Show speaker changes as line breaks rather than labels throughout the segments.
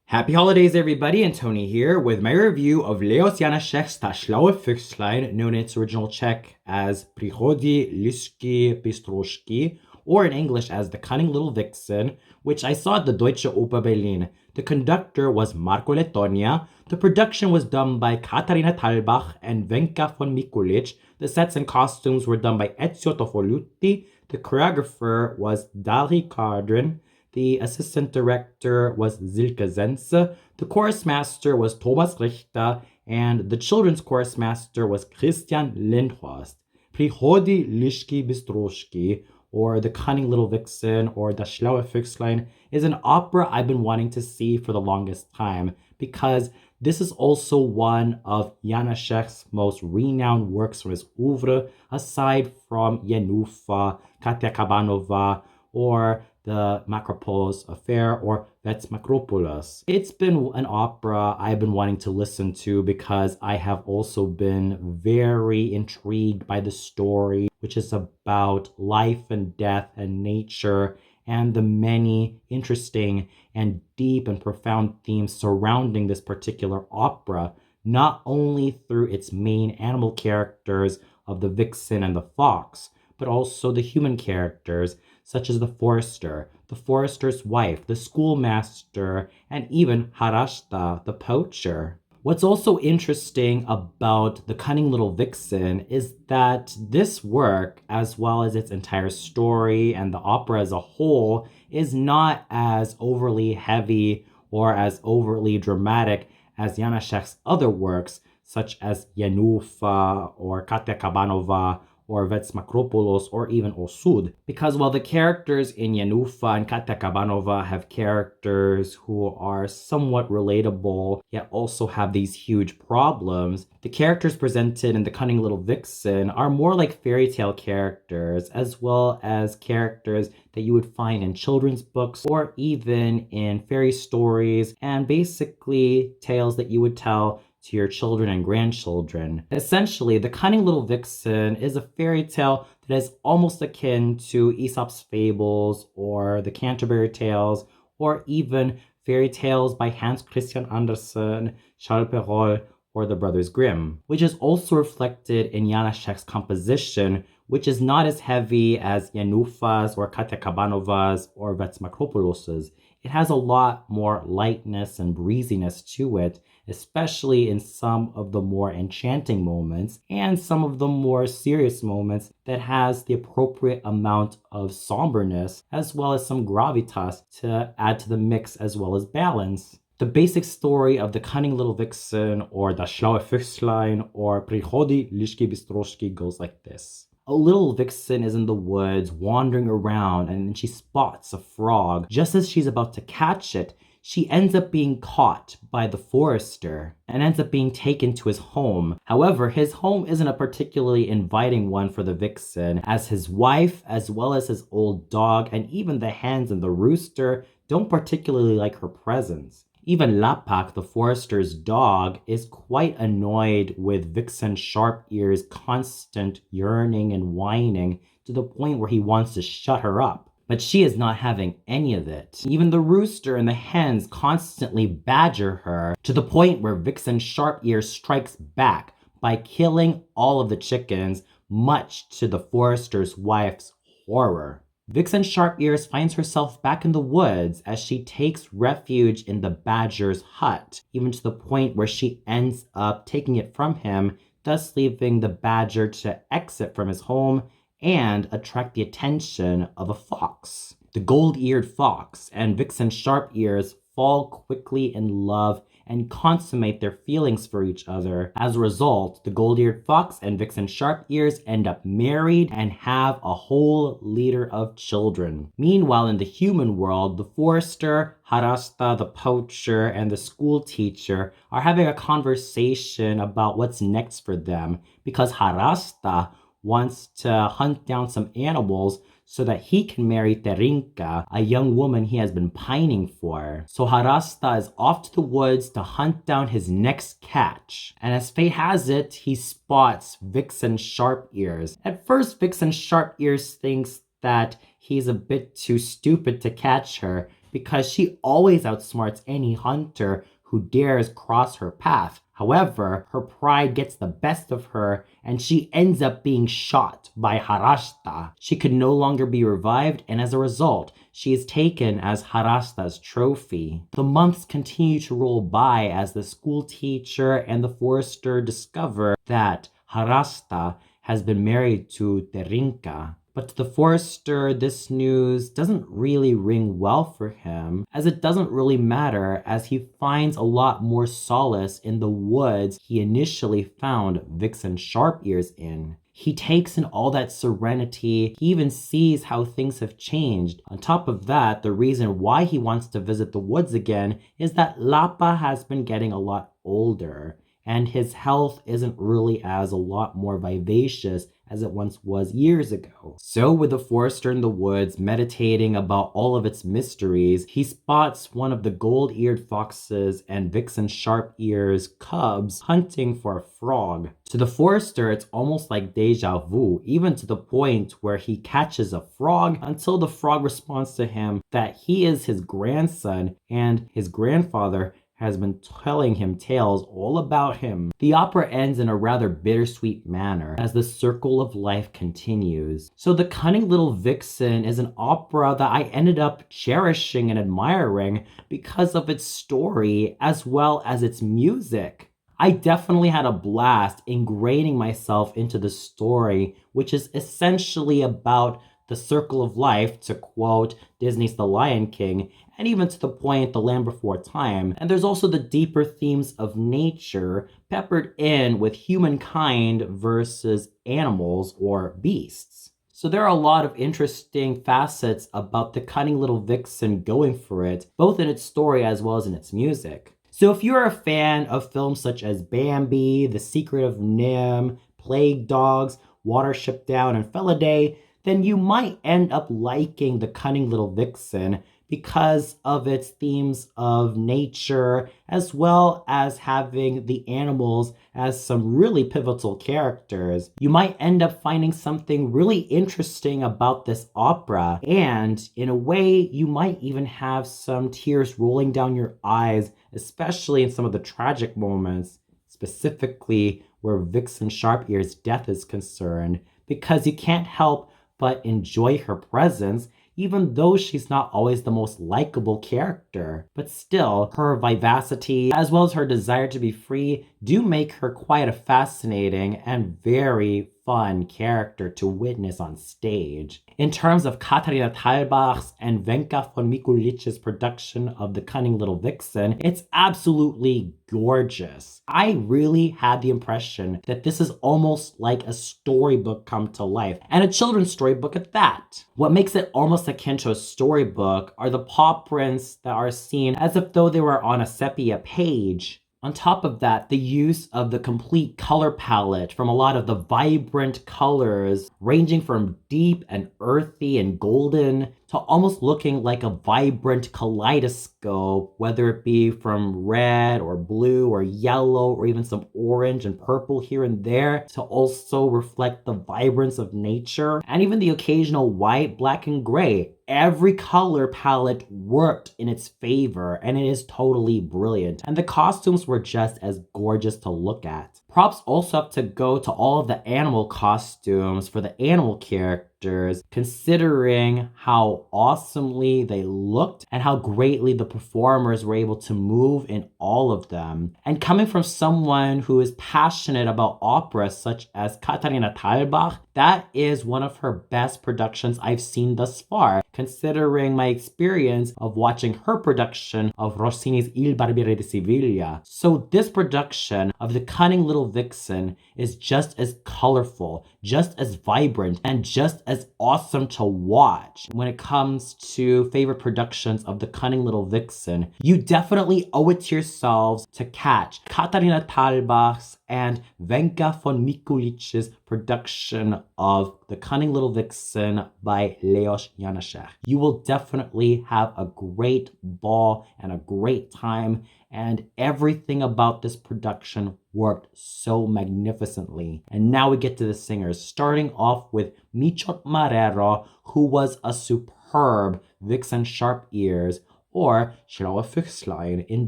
Happy holidays, everybody, and Tony here with my review of Leos Janacek's Schlaue Füchslein, known in its original Czech as Prichody Liszki Bistroszki, or in English as The Cunning Little Vixen, which I saw at the Deutsche Oper Berlin. The conductor was Marco Lettonia. The production was done by Katharina Thalbach and Wenka von Mikulic. The sets and costumes were done by Ezio Tofolutti. The choreographer was Dari Kardrin. The assistant director was Silke Zenze. The chorus master was Thomas Richter. And the children's chorus master was Christian Lindhorst. Prichody Liszki Bistroszki, or The Cunning Little Vixen, or Das Schlaue Füchslein, is an opera I've been wanting to see for the longest time, because this is also one of Janacek's most renowned works from his oeuvre, aside from Yenufa, Katia Kabanova, or the Macropolis Affair, or Vets Macropolis. It's been an opera I've been wanting to listen to because I have also been very intrigued by the story, which is about life and death and nature and the many interesting and deep and profound themes surrounding this particular opera, not only through its main animal characters of the vixen and the fox, but also the human characters, such as the forester, the forester's wife, the schoolmaster, and even Harashta, the poacher. What's also interesting about The Cunning Little Vixen is that this work, as well as its entire story and the opera as a whole, is not as overly heavy or as overtly dramatic as Janacek's other works, such as Yenufa or Katia Kabanova, or Vets Macropolis, or even Osud. Because while the characters in Yenufa and Katia Kabanova have characters who are somewhat relatable, yet also have these huge problems, the characters presented in The Cunning Little Vixen are more like fairy tale characters, as well as characters that you would find in children's books or even in fairy stories, and basically tales that you would tell to your children and grandchildren. Essentially, The Cunning Little Vixen is a fairy tale that is almost akin to Aesop's Fables or the Canterbury Tales, or even fairy tales by Hans Christian Andersen, Charles Perrault, or the Brothers Grimm, which is also reflected in Janacek's composition, which is not as heavy as Yenufa's or Katia Kabanova's or Vets Macropolis's. It has a lot more lightness and breeziness to it, especially in some of the more enchanting moments and some of the more serious moments that has the appropriate amount of somberness as well as some gravitas to add to the mix as well as balance. The basic story of The Cunning Little Vixen, or Das Schlaue Füchslein, or Prichody Liszki Bistroszki goes like this. A little vixen is in the woods wandering around, and she spots a frog. Just as she's about to catch it, she ends up being caught by the forester and ends up being taken to his home. However, his home isn't a particularly inviting one for the vixen, as his wife, as well as his old dog, and even the hens and the rooster don't particularly like her presence. Even Lapak, the forester's dog, is quite annoyed with Vixen Sharp-Ear's constant yearning and whining to the point where he wants to shut her up. But she is not having any of it. Even the rooster and the hens constantly badger her to the point where Vixen Sharp-Ear strikes back by killing all of the chickens, much to the forester's wife's horror. Vixen Sharp-Ears finds herself back in the woods as she takes refuge in the badger's hut, even to the point where she ends up taking it from him, thus leaving the badger to exit from his home and attract the attention of a fox. The gold-eared fox and Vixen Sharp-Ears fall quickly in love and consummate their feelings for each other. As a result, the gold-eared fox and Vixen Sharp-Ears end up married and have a whole litter of children. Meanwhile, in the human world, the forester, Harashta, the poacher, and the school teacher are having a conversation about what's next for them, because Harashta wants to hunt down some animals so that he can marry Terinka, a young woman he has been pining for. So Harashta is off to the woods to hunt down his next catch. And as fate has it, he spots Vixen Sharp-Ears. At first, Vixen Sharp-Ears thinks that he's a bit too stupid to catch her, because she always outsmarts any hunter who dares cross her path. However, her pride gets the best of her and she ends up being shot by Harashta. She could no longer be revived, and as a result, she is taken as Harashta's trophy. The months continue to roll by as the school teacher and the forester discover that Harashta has been married to Terinka. But to the forester, this news doesn't really ring well for him, as it doesn't really matter, as he finds a lot more solace in the woods he initially found Vixen Sharp-Ears in. He takes in all that serenity. He even sees how things have changed. On top of that, the reason why he wants to visit the woods again is that Lapa has been getting a lot older, and his health isn't really as a lot more vivacious as it once was years ago. So with the forester in the woods meditating about all of its mysteries, he spots one of the gold-eared foxes and Vixen Sharp-Ears cubs hunting for a frog. To the forester, it's almost like deja vu, even to the point where he catches a frog until the frog responds to him that he is his grandson and his grandfather has been telling him tales all about him. The opera ends in a rather bittersweet manner as the circle of life continues. So The Cunning Little Vixen is an opera that I ended up cherishing and admiring because of its story as well as its music. I definitely had a blast ingraining myself into the story, which is essentially about the circle of life, to quote Disney's The Lion King, and even to the point The Land Before Time. And there's also the deeper themes of nature peppered in with humankind versus animals or beasts. So there are a lot of interesting facets about The Cunning Little Vixen going for it, both in its story as well as in its music. So if you're a fan of films such as Bambi, The Secret of Nim, Plague Dogs, Watership Down, and Felidae, then you might end up liking The Cunning Little Vixen because of its themes of nature, as well as having the animals as some really pivotal characters. You might end up finding something really interesting about this opera, and in a way, you might even have some tears rolling down your eyes, especially in some of the tragic moments, specifically where Vixen Sharp-Ears' death is concerned, because you can't help but enjoy her presence, even though she's not always the most likable character. But still, her vivacity, as well as her desire to be free, do make her quite a fascinating and very fun character to witness on stage. In terms of Katharina Thalbach's and Wenka von Mikulich's production of The Cunning Little Vixen, it's absolutely gorgeous. I really had the impression that this is almost like a storybook come to life, and a children's storybook at that. What makes it almost akin to a storybook are the paw prints that are seen as if though they were on a sepia page. On top of that, the use of the complete color palette from a lot of the vibrant colors, ranging from deep and earthy and golden to almost looking like a vibrant kaleidoscope, whether it be from red or blue or yellow or even some orange and purple here and there to also reflect the vibrance of nature, and even the occasional white, black, and gray. Every color palette worked in its favor, and it is totally brilliant. And the costumes were just as gorgeous to look at. Props also have to go to all of the animal costumes for the animal characters, considering how awesomely they looked and how greatly the performers were able to move in all of them. And coming from someone who is passionate about opera, such as Katharina Thalbach, that is one of her best productions I've seen thus far, considering my experience of watching her production of Rossini's Il Barbiere di Siviglia. So this production of The Cunning Little Vixen is just as colorful, just as vibrant, and just as awesome to watch. When it comes to favorite productions of The Cunning Little Vixen, you definitely owe it to yourselves to catch Katharina Thalbach's and Wenka von Mikulich's production of The Cunning Little Vixen by Leos Janacek. You will definitely have a great ball and a great time, and everything about this production worked so magnificently. And now we get to the singers, starting off with Michot Marrero, who was a superb Vixen Sharp-Ears, or Schlaue Füchslein in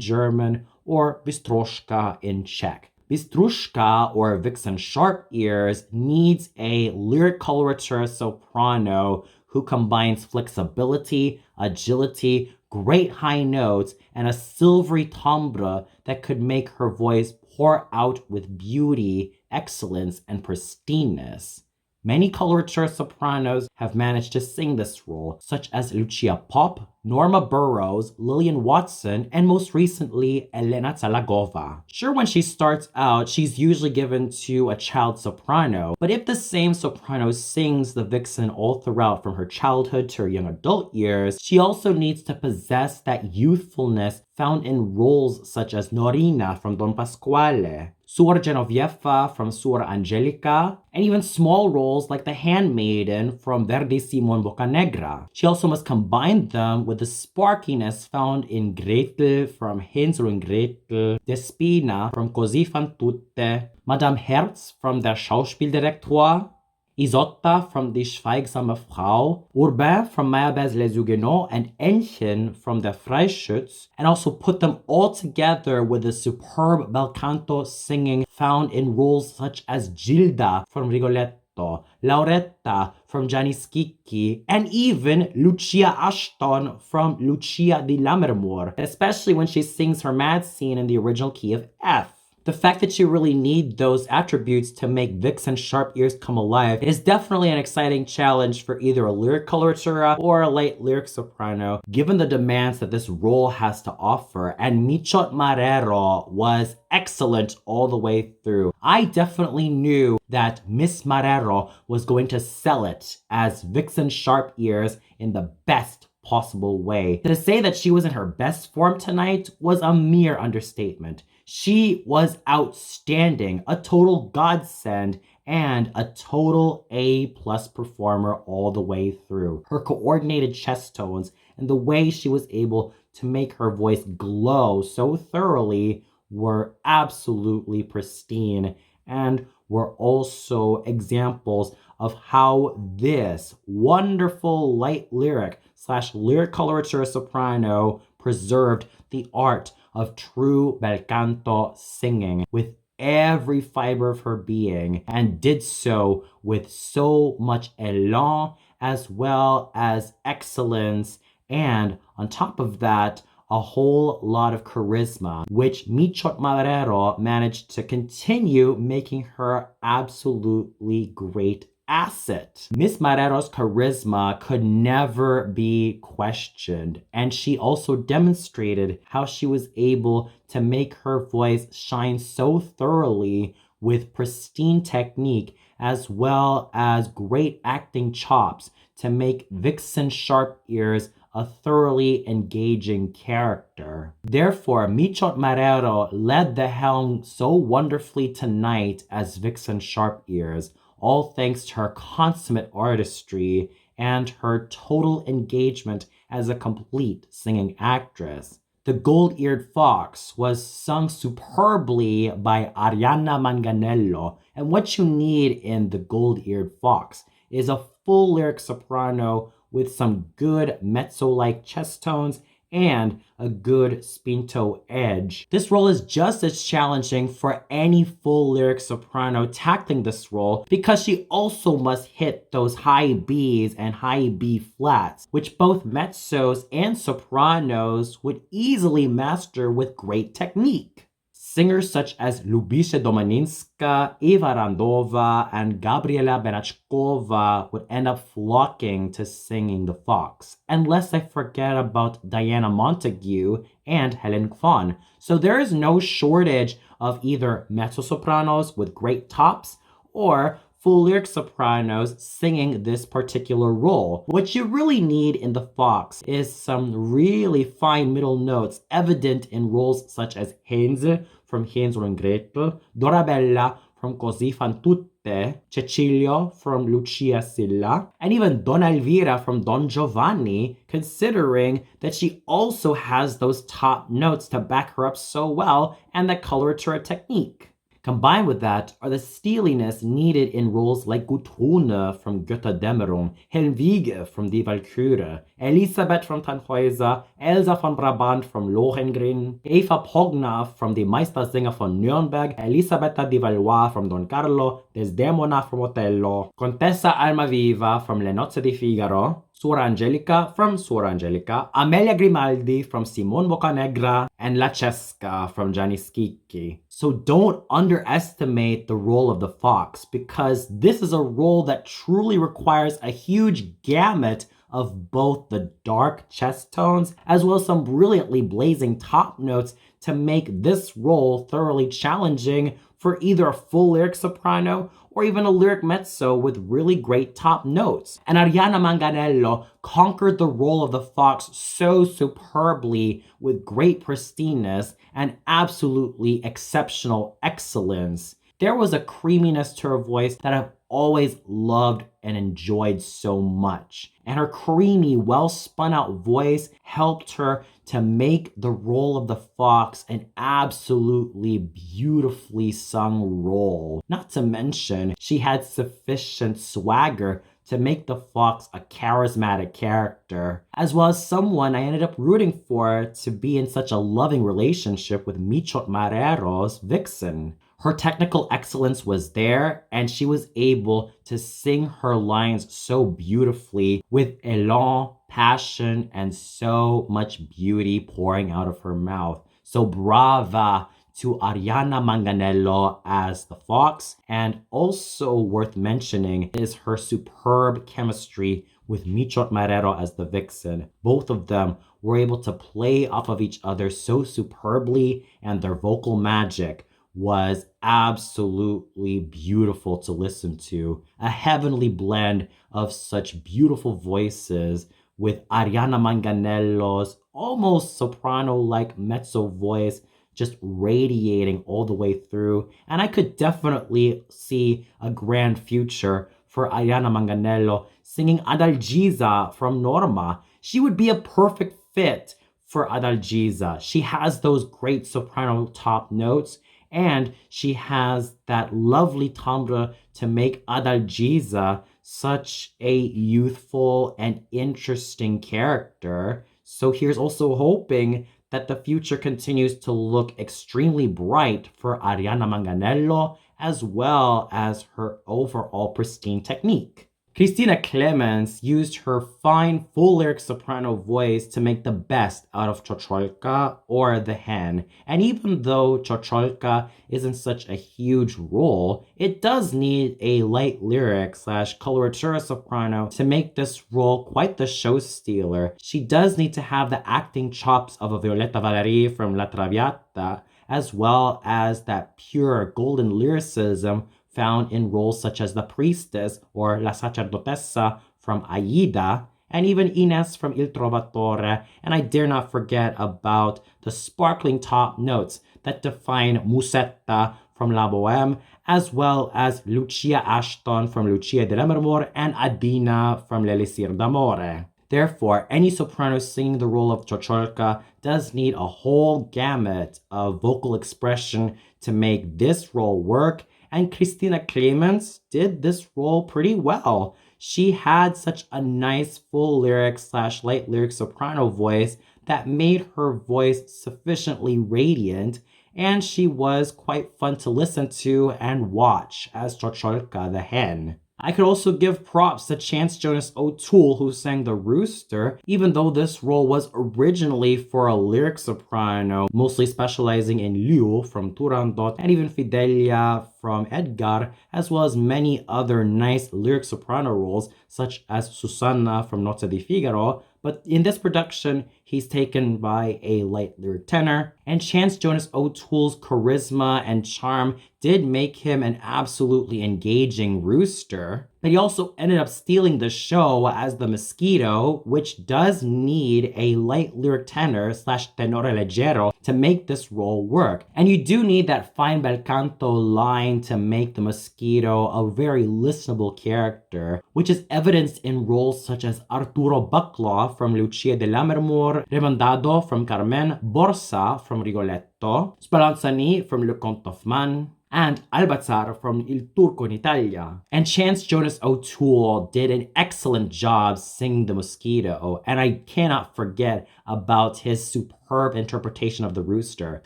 German, or Bystroshka in Czech. Bystrushka, or Vixen Sharp Ears, needs a lyric coloratura soprano who combines flexibility, agility, great high notes, and a silvery timbre that could make her voice pour out with beauty, excellence, and pristineness. Many coloratura sopranos have managed to sing this role, such as Lucia Pop, Norma Burroughs, Lillian Watson, and most recently, Elena Zalagova. Sure, when she starts out, she's usually given to a child soprano, but if the same soprano sings the vixen all throughout from her childhood to her young adult years, she also needs to possess that youthfulness found in roles such as Norina from Don Pasquale, Suor Genoviefa from Suor Angelica, and even small roles like the handmaiden from Verdi's Simon Boccanegra. She also must combine them with the sparkiness found in Gretel from Hänsel und Gretel, Despina from Così fan tutte, Madame Herz from Der Schauspieldirektor, Isotta from Die Schweigsame Frau, Urbain from Meyerbeer's Les Huguenots, and Entchen from Der Freischütz, and also put them all together with the superb bel canto singing found in roles such as Gilda from Rigoletto, Lauretta from Gianni Schicchi, and even Lucia Ashton from Lucia di Lammermoor, especially when she sings her mad scene in the original key of F. The fact that you really need those attributes to make Vixen Sharp Ears come alive is definitely an exciting challenge for either a lyric coloratura or a light lyric soprano, given the demands that this role has to offer, and Michot Marrero was excellent all the way through. I definitely knew that Miss Marrero was going to sell it as Vixen Sharp Ears in the best possible way. To say that she was in her best form tonight was a mere understatement. She was outstanding, a total godsend, and a total A+ performer all the way through. Her coordinated chest tones and the way she was able to make her voice glow so thoroughly were absolutely pristine, and were also examples of how this wonderful light lyric / lyric coloratura soprano preserved the art of true bel canto singing with every fiber of her being, and did so with so much elan as well as excellence, and on top of that, a whole lot of charisma, which Michot Marrero managed to continue making her absolutely great asset. Miss Marrero's charisma could never be questioned, and she also demonstrated how she was able to make her voice shine so thoroughly with pristine technique as well as great acting chops to make Vixen Sharp Ears a thoroughly engaging character. Therefore, Michot Marrero led the helm so wonderfully tonight as Vixen Sharp Ears, all thanks to her consummate artistry and her total engagement as a complete singing actress. The Gold-Eared Fox was sung superbly by Arianna Manganello, and what you need in The Gold-Eared Fox is a full lyric soprano with some good mezzo-like chest tones and a good spinto edge. This role is just as challenging for any full lyric soprano tackling this role, because she also must hit those high Bs and high B flats, which both mezzos and sopranos would easily master with great technique. Singers such as Lubisze Domaninska, Eva Randova, and Gabriela Benachkova would end up flocking to singing the Fox, unless I forget about Diana Montague and Helen Kwan. So there is no shortage of either mezzo-sopranos with great tops or full lyric sopranos singing this particular role. What you really need in the Fox is some really fine middle notes evident in roles such as Hänsel from Hänsel und Gretel, Dorabella from Così fan tutte, Cecilio from Lucia Silla, and even Donna Elvira from Don Giovanni, considering that she also has those top notes to back her up so well and the coloratura technique. Combined with that are the steeliness needed in roles like Gudrune from Götterdämmerung, Helmvige from Die Walküre, Elisabeth from Tannhäuser, Elsa von Brabant from Lohengrin, Eva Pogna from Die Meistersinger von Nürnberg, Elisabetta di Valois from Don Carlo, Desdemona from Otello, Contessa Almaviva from Le Nozze di Figaro, Suor Angelica from Suor Angelica, Amelia Grimaldi from Simone Boccanegra, and La Cesca from Gianni Schicchi. So don't underestimate the role of the fox, because this is a role that truly requires a huge gamut of both the dark chest tones as well as some brilliantly blazing top notes to make this role thoroughly challenging for either a full lyric soprano or even a lyric mezzo with really great top notes. And Ariana Manganello conquered the role of the fox so superbly with great pristineness and absolutely exceptional excellence. There was a creaminess to her voice that I've always loved and enjoyed so much. And her creamy, well spun out voice helped her to make the role of the fox an absolutely beautifully sung role. Not to mention, she had sufficient swagger to make the fox a charismatic character, as well as someone I ended up rooting for to be in such a loving relationship with Michot Marero's Vixen. Her technical excellence was there, and she was able to sing her lines so beautifully with elan, passion, and so much beauty pouring out of her mouth. So brava to Ariana Manganello as the fox, and also worth mentioning is her superb chemistry with Michot Marrero as the vixen. Both of them were able to play off of each other so superbly, and their vocal magic was absolutely beautiful to listen to. A heavenly blend of such beautiful voices, with Ariana Manganello's almost soprano-like mezzo voice just radiating all the way through. And I could definitely see a grand future for Ariana Manganello singing Adalgisa from Norma. She would be a perfect fit for Adalgisa. She has those great soprano top notes, and she has that lovely timbre to make Adalgisa such a youthful and interesting character. So here's also hoping that the future continues to look extremely bright for Ariana Manganello, as well as her overall pristine technique. Christina Clemens used her fine full lyric soprano voice to make the best out of Ciociolka, or the hen. And even though Ciociolka isn't such a huge role, it does need a light lyric / coloratura soprano to make this role quite the show stealer. She does need to have the acting chops of a Violetta Valeri from La Traviata, as well as that pure golden lyricism found in roles such as the priestess or la sacerdotessa from Aida, and even Ines from Il Trovatore. And I dare not forget about the sparkling top notes that define Musetta from La Bohème, as well as Lucia Ashton from Lucia de Lammermoor and Adina from L'Elisir d'Amore. Therefore, any soprano singing the role of Ciociolka does need a whole gamut of vocal expression to make this role work, and Christina Clemens did this role pretty well. She had such a nice full lyric / light lyric soprano voice that made her voice sufficiently radiant, and she was quite fun to listen to and watch as Ciociolka the hen. I could also give props to Chance-Jonas O'Toole, who sang the rooster, even though this role was originally for a lyric soprano, mostly specializing in Liu from Turandot, and even Fidelia from Edgar, as well as many other nice lyric soprano roles, such as Susanna from Nozze di Figaro. But in this production, he's taken by a light lyric tenor, and Chance-Jonas O'Toole's charisma and charm did make him an absolutely engaging rooster. But he also ended up stealing the show as the mosquito, which does need a light lyric tenor / tenore leggero to make this role work. And you do need that fine bel canto line to make the mosquito a very listenable character, which is evidenced in roles such as Arturo Baclaw from Lucia de Lammermoor, Remondado from Carmen, Borsa from Rigoletto, Spallanzani from Le Comte of Man, and Albazzar from Il Turco in Italia. And Chance-Jonas O'Toole did an excellent job singing the mosquito, and I cannot forget about his superb interpretation of the rooster.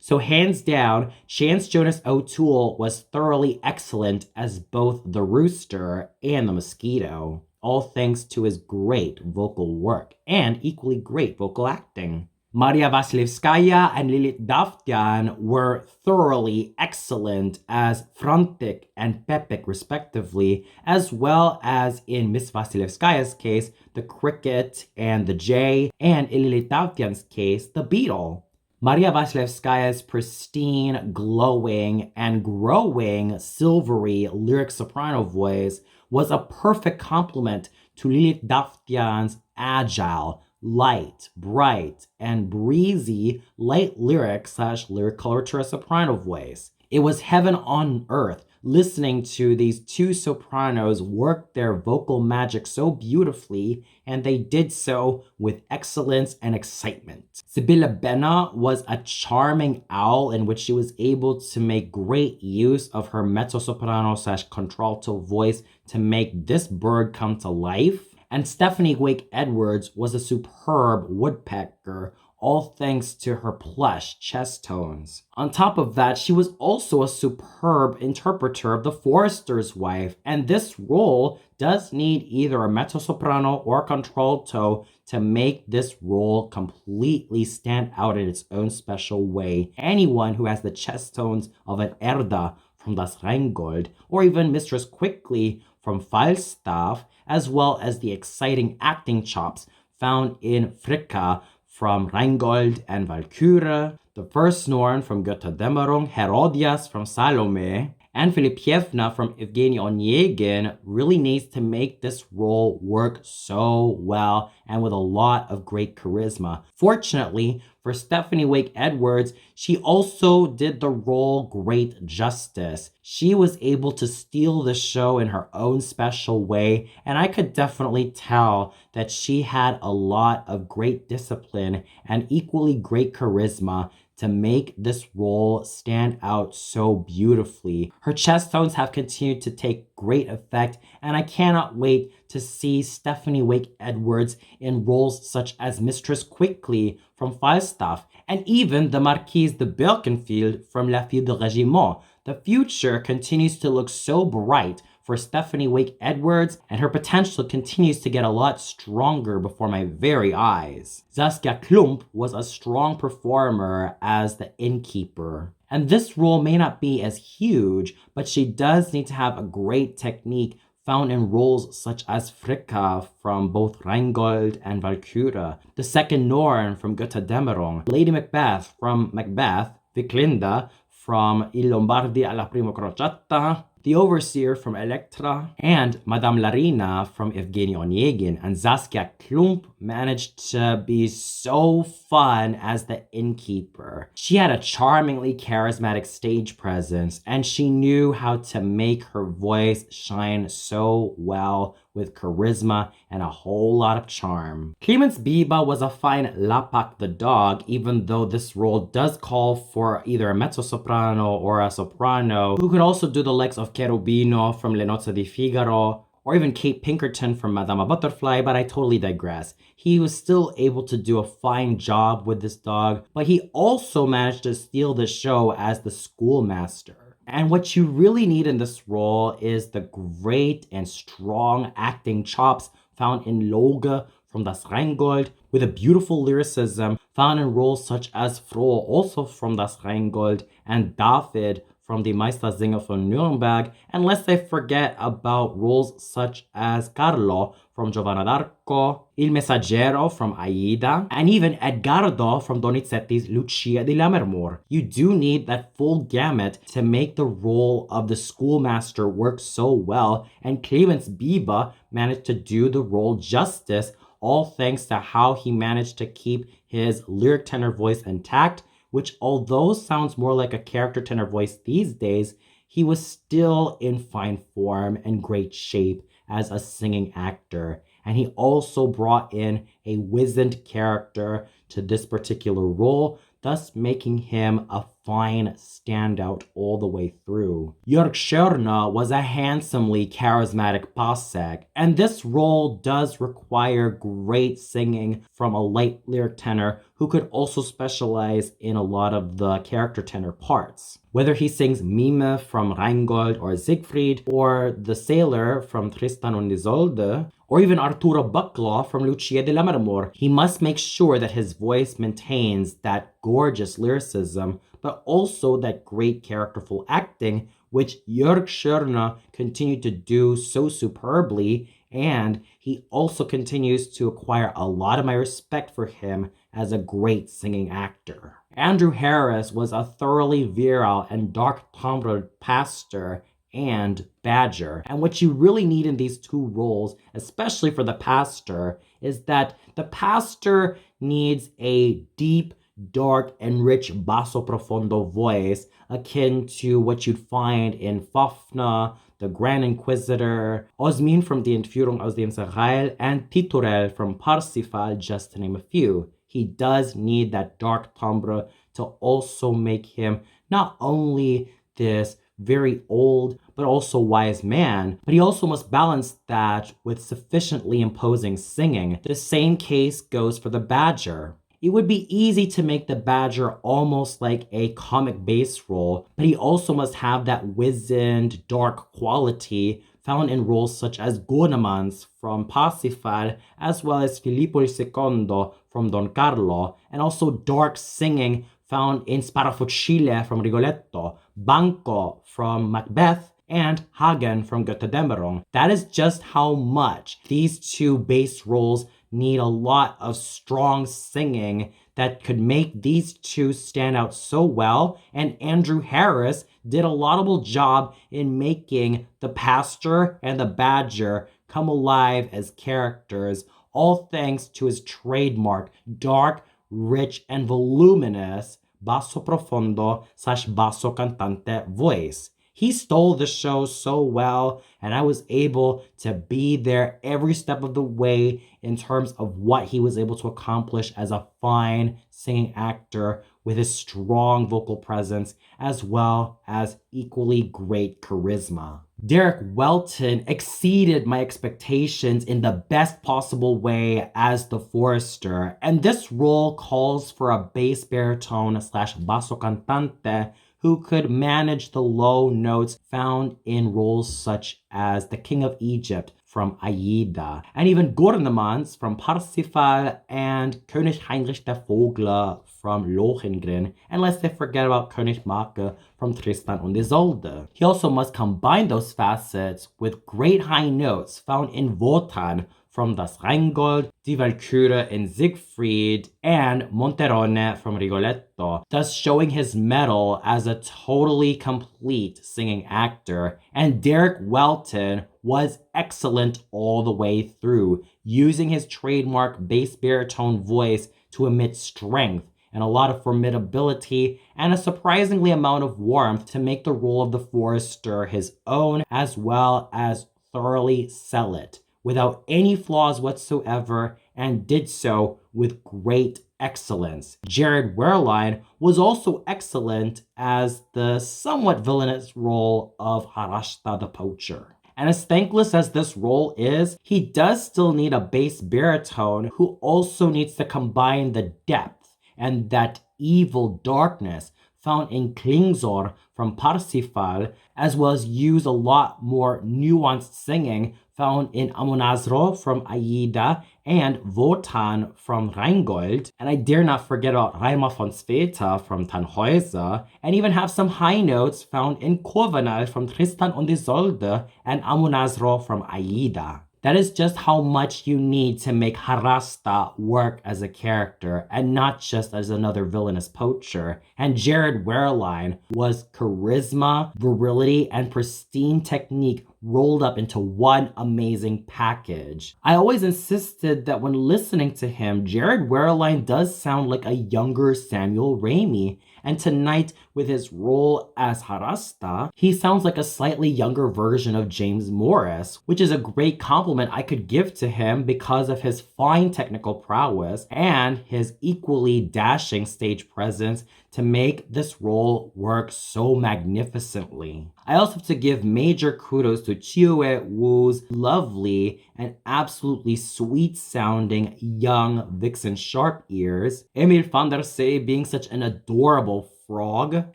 So hands down, Chance-Jonas O'Toole was thoroughly excellent as both the rooster and the mosquito, all thanks to his great vocal work and equally great vocal acting. Maria Vasilevskaya and Lilith Davtyan were thoroughly excellent as Frontik and Pepik respectively, as well as in Miss Vasilevskaya's case, the cricket and the jay, and in Lilith Davtyan's case, the beetle. Maria Vasilevskaya's pristine, glowing, and growing silvery lyric soprano voice was a perfect complement to Lilith Davtyan's agile, light, bright, and breezy light lyric coloratura soprano voice. It was heaven on earth listening to these two sopranos work their vocal magic so beautifully, and they did so with excellence and excitement. Sibylla Benna was a charming owl in which she was able to make great use of her mezzo-soprano/contralto voice to make this bird come to life. And Stephanie Wake Edwards was a superb woodpecker, all thanks to her plush chest tones. On top of that, she was also a superb interpreter of the forester's wife, and this role does need either a mezzo-soprano or contralto to make this role completely stand out in its own special way. Anyone who has the chest tones of an Erda from Das Rheingold, or even Mistress Quickly from Falstaff, as well as the exciting acting chops found in Fricka from Rheingold and Walküre, the first Norn from Götterdämmerung, Herodias from Salome, and Filipievna from Evgeny Onegin really needs to make this role work so well and with a lot of great charisma. Fortunately for Stephanie Wake Edwards, she also did the role great justice. She was able to steal the show in her own special way, and I could definitely tell that she had a lot of great discipline and equally great charisma to make this role stand out so beautifully. Her chest tones have continued to take great effect, and I cannot wait to see Stephanie Wake Edwards in roles such as Mistress Quickly from Falstaff, and even the Marquise de Birkenfield from La Fille de Régiment. The future continues to look so bright for Stephanie Wake Edwards, and her potential continues to get a lot stronger before my very eyes. Saskia Klump was a strong performer as the innkeeper. And this role may not be as huge, but she does need to have a great technique found in roles such as Fricka from both Rheingold and Walküre, the second Norn from Götterdämmerung, Lady Macbeth from Macbeth, Viclinda from Il Lombardi alla prima crociata, the Overseer from Elektra, and Madame Larina from Evgeny Onegin. And Saskia Klump managed to be so fun as the innkeeper. She had a charmingly charismatic stage presence, and she knew how to make her voice shine so well with charisma and a whole lot of charm. Clemens Biba was a fine Lapak the dog, even though this role does call for either a mezzo-soprano or a soprano, who could also do the likes of Cherubino from Le Nozze di Figaro, or even Kate Pinkerton from Madama Butterfly, but I totally digress. He was still able to do a fine job with this dog, but he also managed to steal the show as the schoolmaster. And what you really need in this role is the great and strong acting chops found in Loge from Das Rheingold, with a beautiful lyricism found in roles such as Froh, also from Das Rheingold, and David from the Meistersinger von Nuremberg, and lest I forget about roles such as Carlo from Giovanna d'Arco, Il Messaggero from Aida, and even Edgardo from Donizetti's Lucia di Lammermoor. You do need that full gamut to make the role of the schoolmaster work so well, and Clemens Biba managed to do the role justice, all thanks to how he managed to keep his lyric tenor voice intact, which although sounds more like a character tenor voice these days, he was still in fine form and great shape as a singing actor. And he also brought in a wizened character to this particular role, thus making him a fine standout all the way through. Jörg Schörner was a handsomely charismatic Pasek, and this role does require great singing from a light lyric tenor who could also specialize in a lot of the character tenor parts. Whether he sings Mime from Rheingold or Siegfried, or the sailor from Tristan und Isolde, or even Arturo Bucklaw from Lucia di Lammermoor, he must make sure that his voice maintains that gorgeous lyricism, but also that great characterful acting, which Jörg Schörner continued to do so superbly, and he also continues to acquire a lot of my respect for him as a great singing actor. Andrew Harris was a thoroughly virile and dark timbre pastor and badger. And what you really need in these two roles, especially for the pastor, is that the pastor needs a deep, dark, and rich basso profondo voice akin to what you'd find in Fafner, the Grand Inquisitor, Osmin from Die Entführung aus dem Serail, and Titurel from Parsifal, just to name a few. He does need that dark timbre to also make him not only this very old but also wise man, but he also must balance that with sufficiently imposing singing. The same case goes for the badger. It would be easy to make the badger almost like a comic bass role, but he also must have that wizened, dark quality found in roles such as Gonemans from Parsifal, as well as Filippo II from Don Carlo, and also dark singing found in Sparafucile from Rigoletto, Banco from Macbeth, and Hagen from Götterdämmerung. That is just how much these two bass roles need a lot of strong singing that could make these two stand out so well, and Andrew Harris did a laudable job in making the pastor and the badger come alive as characters, all thanks to his trademark dark, rich, and voluminous basso profondo / basso cantante voice. He stole the show so well, and I was able to be there every step of the way in terms of what he was able to accomplish as a fine singing actor with his strong vocal presence as well as equally great charisma. Derek Welton exceeded my expectations in the best possible way as the Forester, and this role calls for a bass baritone / basso cantante who could manage the low notes found in roles such as the King of Egypt from Aida, and even Gurnemans from Parsifal and König Heinrich der Vogler from Lohengrin, and let's not forget about König Make from Tristan und Isolde. He also must combine those facets with great high notes found in Wotan from Das Rheingold, Die Walküre in Siegfried, and Monterone from Rigoletto, thus showing his mettle as a totally complete singing actor. And Derek Welton was excellent all the way through, using his trademark bass baritone voice to emit strength and a lot of formidability and a surprisingly amount of warmth to make the role of the Forester his own, as well as thoroughly sell it without any flaws whatsoever, and did so with great excellence. Jared Wehrlein was also excellent as the somewhat villainous role of Harashta the Poacher. And as thankless as this role is, he does still need a bass baritone who also needs to combine the depth and that evil darkness found in Klingsor from Parsifal, as well as use a lot more nuanced singing found in Amonasro from Aida and Wotan from Rheingold. And I dare not forget about Reimer von Sveta from Tannhäuser, and even have some high notes found in Corvinal from Tristan und Isolde and Amonasro from Aida. That is just how much you need to make Harasta work as a character and not just as another villainous poacher. And Jared Wehrlein was charisma, virility, and pristine technique rolled up into one amazing package. I always insisted that when listening to him, Jared Wehrlein does sound like a younger Samuel Ramey. And tonight, with his role as Harasta, he sounds like a slightly younger version of James Morris, which is a great compliment I could give to him because of his fine technical prowess and his equally dashing stage presence to make this role work so magnificently. I also have to give major kudos to Chiyoe Woo's lovely and absolutely sweet-sounding young Vixen Sharp Ears, Emil van der Zee being such an adorable frog,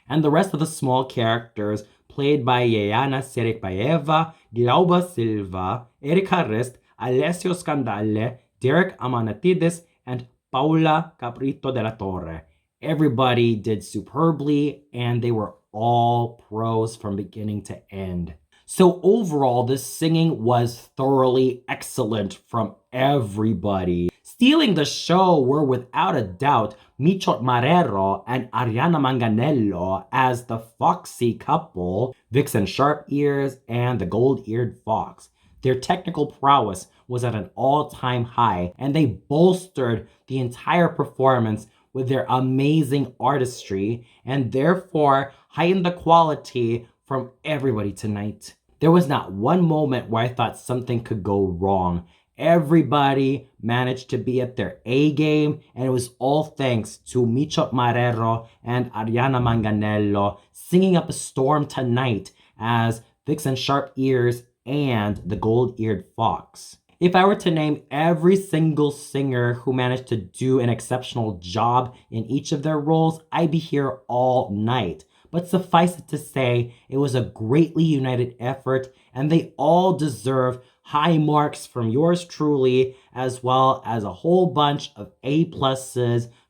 and the rest of the small characters played by Yeyana Serikbayeva, Glauba Silva, Erika Rist, Alessio Scandale, Derek Amanatidis, and Paula Caprito de la Torre. Everybody did superbly, and they were all pros from beginning to end. So overall, this singing was thoroughly excellent from everybody. Stealing the show were without a doubt Michot Marrero and Ariana Manganello as the foxy couple, Vixen Sharp Ears and the Gold-Eared Fox. Their technical prowess was at an all-time high, and they bolstered the entire performance with their amazing artistry and therefore heightened the quality from everybody tonight. There was not one moment where I thought something could go wrong. Everybody managed to be at their A game, and it was all thanks to Michot Marrero and Ariana Manganello singing up a storm tonight as Vixen Sharp Ears and the Gold-Eared Fox. If I were to name every single singer who managed to do an exceptional job in each of their roles, I'd be here all night. But suffice it to say, it was a greatly united effort, and they all deserve high marks from yours truly, as well as a whole bunch of A+,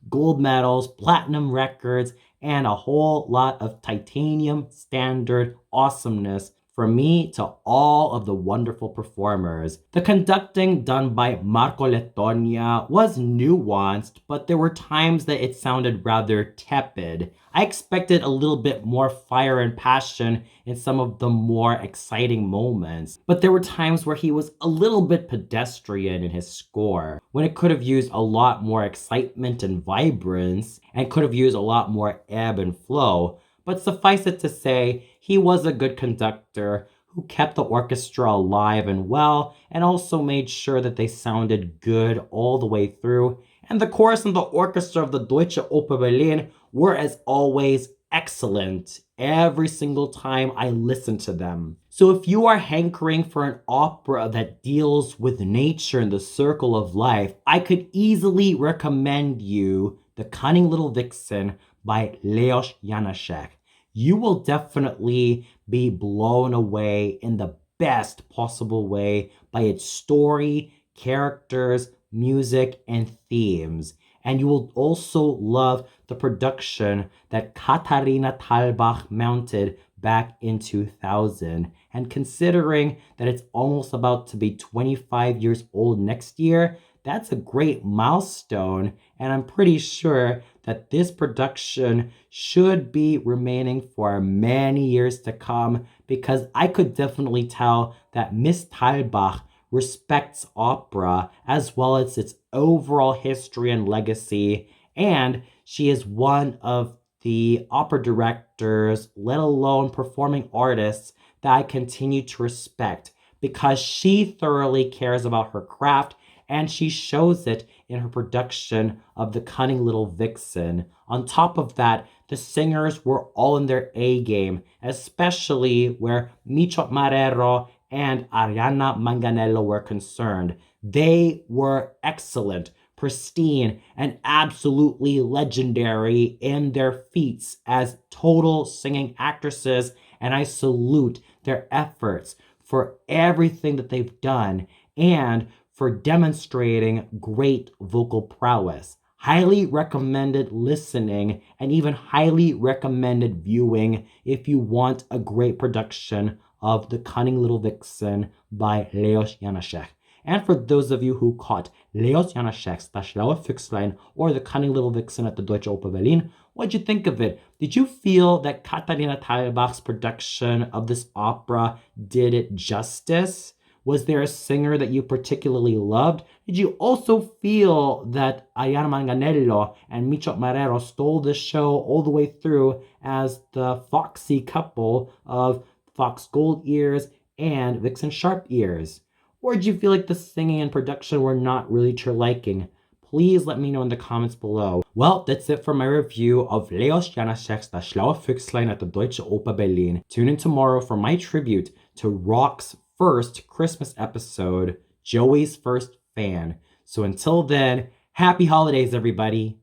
gold medals, platinum records, and a whole lot of titanium standard awesomeness from me to all of the wonderful performers. The conducting done by Marco Lettonia was nuanced, but there were times that it sounded rather tepid. I expected a little bit more fire and passion in some of the more exciting moments, but there were times where he was a little bit pedestrian in his score, when it could have used a lot more excitement and vibrance, and could have used a lot more ebb and flow. But suffice it to say, he was a good conductor who kept the orchestra alive and well, and also made sure that they sounded good all the way through. And the chorus and the orchestra of the Deutsche Oper Berlin were, as always, excellent every single time I listened to them. So if you are hankering for an opera that deals with nature and the circle of life, I could easily recommend you The Cunning Little Vixen by Leos Janacek. You will definitely be blown away in the best possible way by its story, characters, music, and themes. And you will also love the production that Katharina Thalbach mounted back in 2000. And considering that it's almost about to be 25 years old next year, that's a great milestone, and I'm pretty sure that this production should be remaining for many years to come, because I could definitely tell that Miss Thalbach respects opera as well as its overall history and legacy, and she is one of the opera directors, let alone performing artists, that I continue to respect because she thoroughly cares about her craft, and she shows it in her production of The Cunning Little Vixen. On top of that, the singers were all in their A game, especially where Michot Marrero and Ariana Manganello were concerned. They were excellent, pristine, and absolutely legendary in their feats as total singing actresses, and I salute their efforts for everything that they've done and for demonstrating great vocal prowess. Highly recommended listening, and even highly recommended viewing if you want a great production of The Cunning Little Vixen by Leos Janacek. And for those of you who caught Leos Janacek's Schlaue Füchslein or The Cunning Little Vixen at the Deutsche Oper Berlin, what'd you think of it? Did you feel that Katharina Thalbach's production of this opera did it justice? Was there a singer that you particularly loved? Did you also feel that Ayana Manganello and Micho Marrero stole the show all the way through as the foxy couple of Fox Gold Ears and Vixen Sharp Ears? Or did you feel like the singing and production were not really to your liking? Please let me know in the comments below. Well, that's it for my review of Leos Janacek's Das Schlaue Füchslein at the Deutsche Oper Berlin. Tune in tomorrow for my tribute to Rock's first Christmas episode, Joey's First Fan. So until then, happy holidays, everybody.